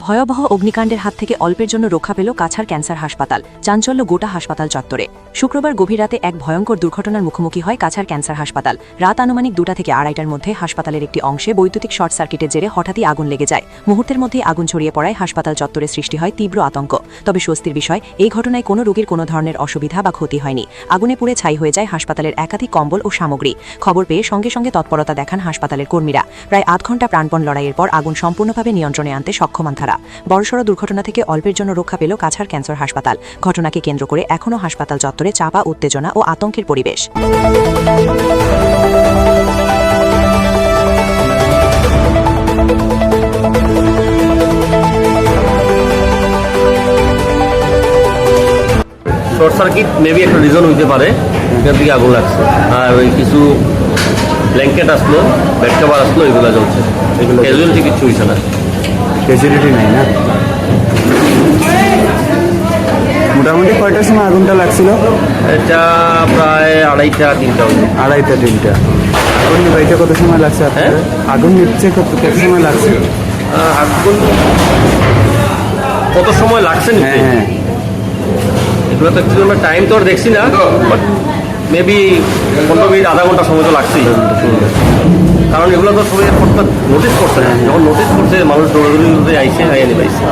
ভয়াবহ অগ্নিকাণ্ডের হাত থেকে অল্পের জন্য রক্ষা পেল কাছাড় ক্যান্সার হাসপাতাল। চাঞ্চল্য গোটা হাসপাতাল চত্বরে। শুক্রবার গভীর রাতে এক ভয়ঙ্কর দুর্ঘটনার মুখোমুখি হয় কাছাড় ক্যান্সার হাসপাতাল। রাত আনুমানিক 2টা থেকে 2:30টার মধ্যে হাসপাতালের একটি অংশে বৈদ্যুতিক শর্ট সার্কিটের জেরে হঠাৎই আগুন লেগে যায়। মুহূর্তের মধ্যেই আগুন ছড়িয়ে পড়ায় হাসপাতাল চত্বরে সৃষ্টি হয় তীব্র আতঙ্ক। তবে স্বস্তির বিষয়, এই ঘটনায় কোনো রোগীর কোনো ধরনের অসুবিধা বা ক্ষতি হয়নি। আগুনে পুড়ে ছাই হয়ে যায় হাসপাতালের একাধিক কম্বল ও সামগ্রী। খবর পেয়ে সঙ্গে সঙ্গে তৎপরতা দেখান হাসপাতালের কর্মীরা। প্রায় 8 ঘণ্টা প্রাণপণ লড়াইয়ের পর আগুন সম্পূর্ণভাবে নিয়ন্ত্রণে আনতে সক্ষম হন তারা। বড়সড় দুর্ঘটনা থেকে অল্পের জন্য রক্ষা পেল কাছাড় ক্যান্সার হাসপাতাল। ঘটনাকে কেন্দ্র করে এখনও হাসপাতাল চত্বরে চাপা উত্তেজনা ও আতঙ্কের পরিবেশ। শর্ট সার্কিট মেবি একটা রিজন হইতে পারে, এখান থেকে আগুন লাগছে। আর ওই কিছু ব্ল্যাঙ্কেট আসলো, বেড কভার আসলো, এগুলো জ্বলছে। এগুলো ক্যাজুয়ালিটি কিছু হয়েছে না, ফেসিলিটি নাই না। মোটামুটি কয়টার সময় আগুনটা লাগছিল? এটা প্রায় 2:30-3টা হলো। 2:30-3টা। আগুন নিভাইতে কত সময় লাগছে আপনার? আগুন নিচ্ছে কত সময় লাগছে? আগুন কত সময় লাগছে নিতে? হ্যাঁ, এগুলো তো একটু আমরা টাইম তো আর দেখছি না, বাট মেবি 15 মিনিট আধা ঘন্টা সময় তো লাগছেই। কারণ এগুলো তো সবাই নোটিস করছে না। যখন নোটিস করছে মানুষ দৌড়াদৌড়ি আইসে নিয়ে পাইছে।